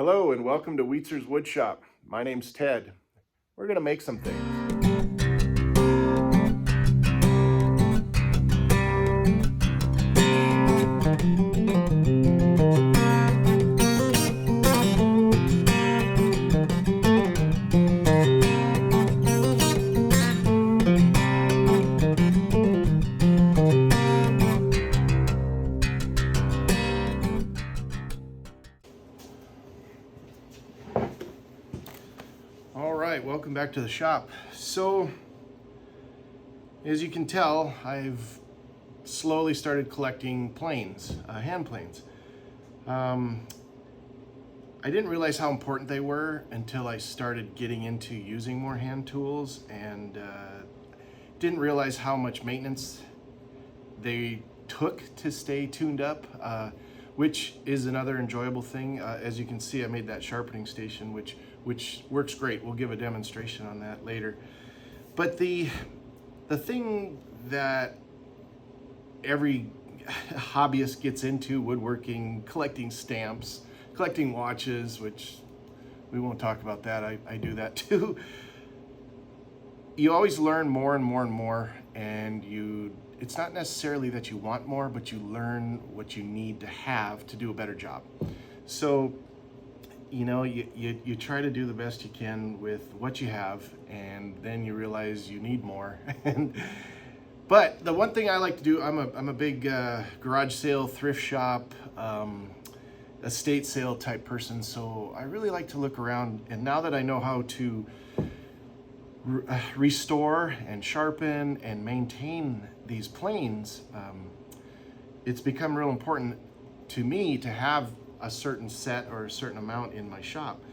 Hello and welcome to Wietzer's Woodshop. My name's Ted. We're going to make some things. Welcome back to the shop. So, as you can tell, I've slowly started collecting planes, hand planes. I didn't realize how important they were until I started getting into using more hand tools, and didn't realize how much maintenance they took to stay tuned up, which is another enjoyable thing. As you can see, I made that sharpening station, which works great. We'll give a demonstration on that later. But the thing that every hobbyist gets into, woodworking, collecting stamps, collecting watches, which we won't talk about that. I do that too. You always learn more and more and more, and it's not necessarily that you want more, but you learn what you need to have to do a better job. So, you try to do the best you can with what you have, and then you realize you need more. But the one thing I like to do, I'm a big garage sale, thrift shop, estate sale type person. So I really like to look around, and now that I know how to restore and sharpen and maintain these planes, it's become real important to me to have a certain set or a certain amount in my shop.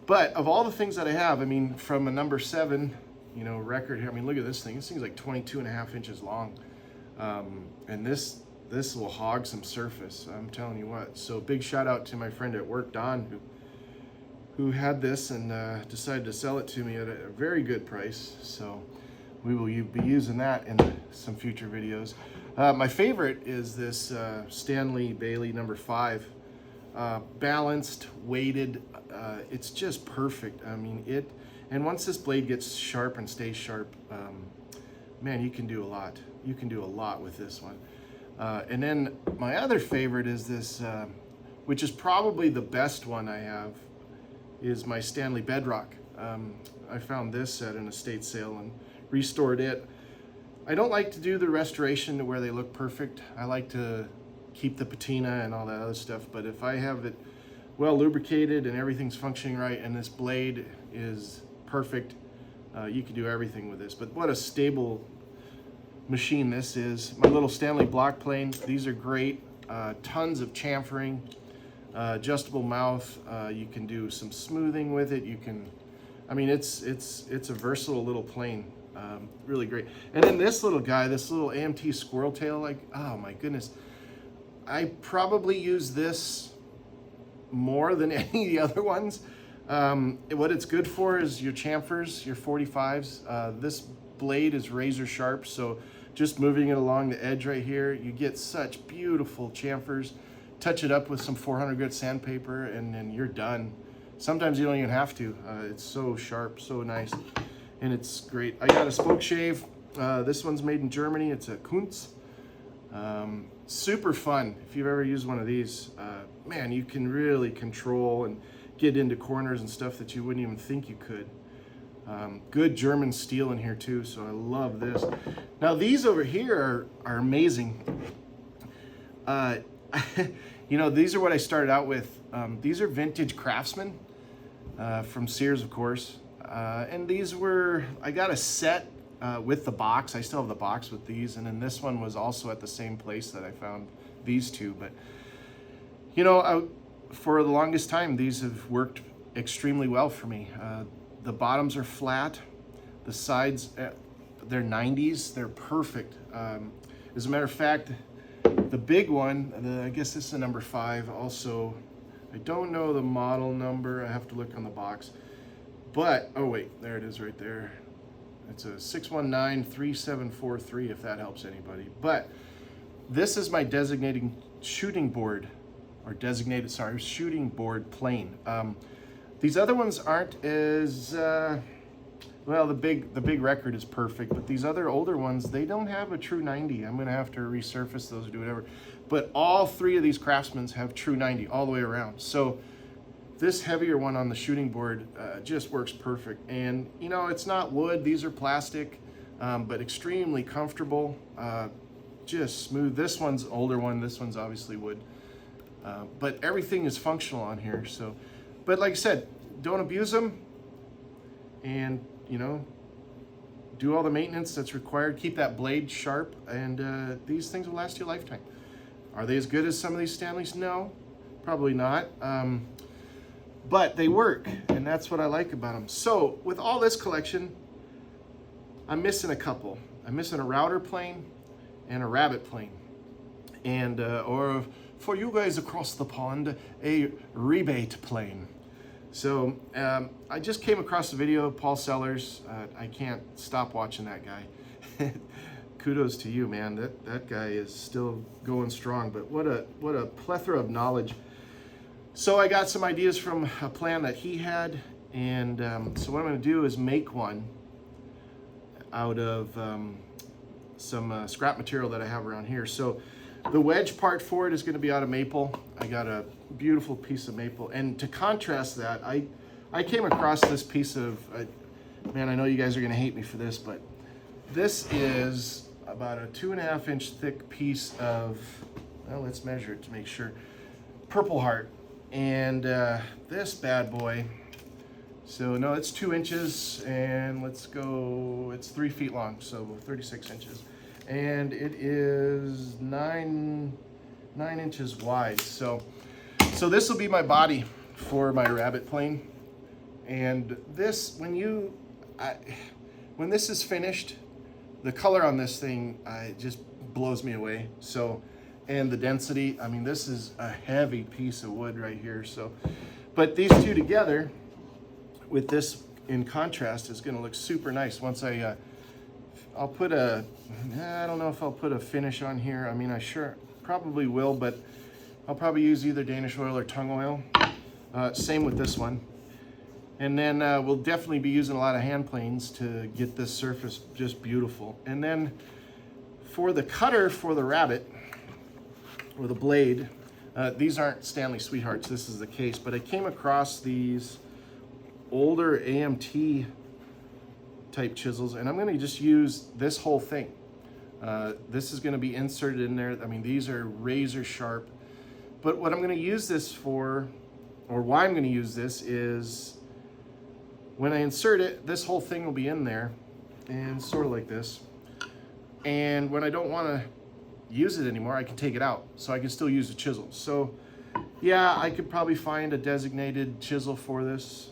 But of all the things that I have, I mean, from a number 7, record here, I mean, look at this thing. This thing's like 22.5 inches long. And this will hog some surface, I'm telling you what. So big shout out to my friend at work, Don, who had this and decided to sell it to me at a very good price. So we will be using that in some future videos. My favorite is this Stanley Bailey number 5. Balanced, weighted, it's just perfect. I mean, and once this blade gets sharp and stays sharp, man, you can do a lot. You can do a lot with this one. And then my other favorite is this, which is probably the best one I have, is my Stanley Bedrock. I found this at an estate sale and restored it. I don't like to do the restoration to where they look perfect. I like to keep the patina and all that other stuff, but if I have it well lubricated and everything's functioning right and this blade is perfect, you can do everything with this. But what a stable machine this is. My little Stanley block plane, these are great. Tons of chamfering, adjustable mouth. You can do some smoothing with it. It's a versatile little plane. Really great. And then this little guy, this little AMT squirrel tail, like, oh my goodness. I probably use this more than any of the other ones. What it's good for is your chamfers, your 45s. This blade is razor sharp, so just moving it along the edge right here, you get such beautiful chamfers. Touch it up with some 400 grit sandpaper, and then you're done. Sometimes you don't even have to. It's so sharp, so nice, and it's great. I got a spoke shave. This one's made in Germany. It's a Kunz. Super fun. If you've ever used one of these, man, you can really control and get into corners and stuff that you wouldn't even think you could. Good German steel in here too, so I love this. Now these over here are amazing. These are what I started out with. These are vintage Craftsman from Sears, of course. And these I got a set with the box. I still have the box with these, and then this one was also at the same place that I found these two. But for the longest time, these have worked extremely well for me. The bottoms are flat, the sides, they're 90s, they're perfect. As a matter of fact, the big one, I guess this is a number 5 also. I don't know the model number, I have to look on the box. But, oh wait, there it is right there. It's a 619-3743, if that helps anybody. But this is my designating shooting board or designated, sorry, shooting board plane. These other ones aren't as, well, the big record is perfect, but these other older ones, they don't have a true 90. I'm gonna have to resurface those or do whatever. But all three of these Craftsmans have true 90 all the way around. So this heavier one on the shooting board just works perfect. And you know, it's not wood, these are plastic, but extremely comfortable, just smooth. This one's older one, this one's obviously wood. But everything is functional on here. So, but like I said, don't abuse them, and you know, do all the maintenance that's required. Keep that blade sharp, and these things will last you a lifetime. Are they as good as some of these Stanleys? No, probably not. But they work, and that's what I like about them. So with all this collection, I'm missing a couple. I'm missing a router plane and a rabbet plane, and or for you guys across the pond, a rebate plane. So I just came across the video of Paul Sellers. I can't stop watching that guy. Kudos to you, man. That guy is still going strong. But what a plethora of knowledge. So I got some ideas from a plan that he had, and so what I'm going to do is make one out of some scrap material that I have around here. So the wedge part for it is going to be out of maple. I got a beautiful piece of maple, and to contrast that, I came across this piece of, man, I know you guys are going to hate me for this, but this is about a 2.5 inch thick piece of, well, let's measure it to make sure, Purple Heart. And this bad boy, so no, it's 2 inches, and let's go, it's 3 feet long, so 36 inches. And it is 9 inches wide. So this will be my body for my rabbet plane. And this, when this is finished, the color on this thing just blows me away. So, and the density, I mean, this is a heavy piece of wood right here. So, but these two together with this in contrast is going to look super nice. Once I'll put I don't know if I'll put a finish on here. I mean, I sure probably will, but I'll probably use either Danish oil or tung oil. Same with this one. And then we'll definitely be using a lot of hand planes to get this surface just beautiful. And then for the cutter for the rabbet, or the blade, these aren't Stanley Sweethearts, this is the case, but I came across these older AMT type chisels, and I'm going to just use this whole thing. This is going to be inserted in there. I mean, these are razor sharp, but what I'm going to use this for, or why I'm going to use this, is when I insert it, this whole thing will be in there, and sort of like this, and when I don't want to use it anymore, I can take it out, so I can still use the chisel. So yeah, I could probably find a designated chisel for this,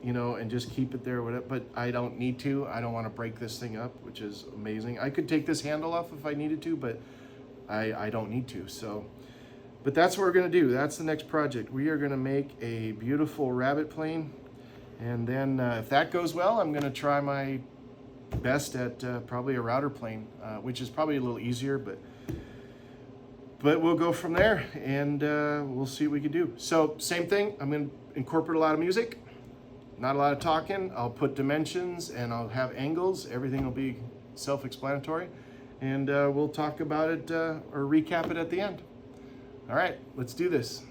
you know, and just keep it there, whatever, but I don't need to. I don't want to break this thing up, which is amazing. I could take this handle off if I needed to, but I don't need to. So, but that's what we're going to do. That's the next project. We are going to make a beautiful rabbet plane, and then if that goes well, I'm going to try my best at probably a router plane, which is probably a little easier, but we'll go from there, and we'll see what we can do. So same thing, I'm going to incorporate a lot of music, not a lot of talking. I'll put dimensions, and I'll have angles. Everything will be self-explanatory, and we'll talk about it or recap it at the end. All right, let's do this.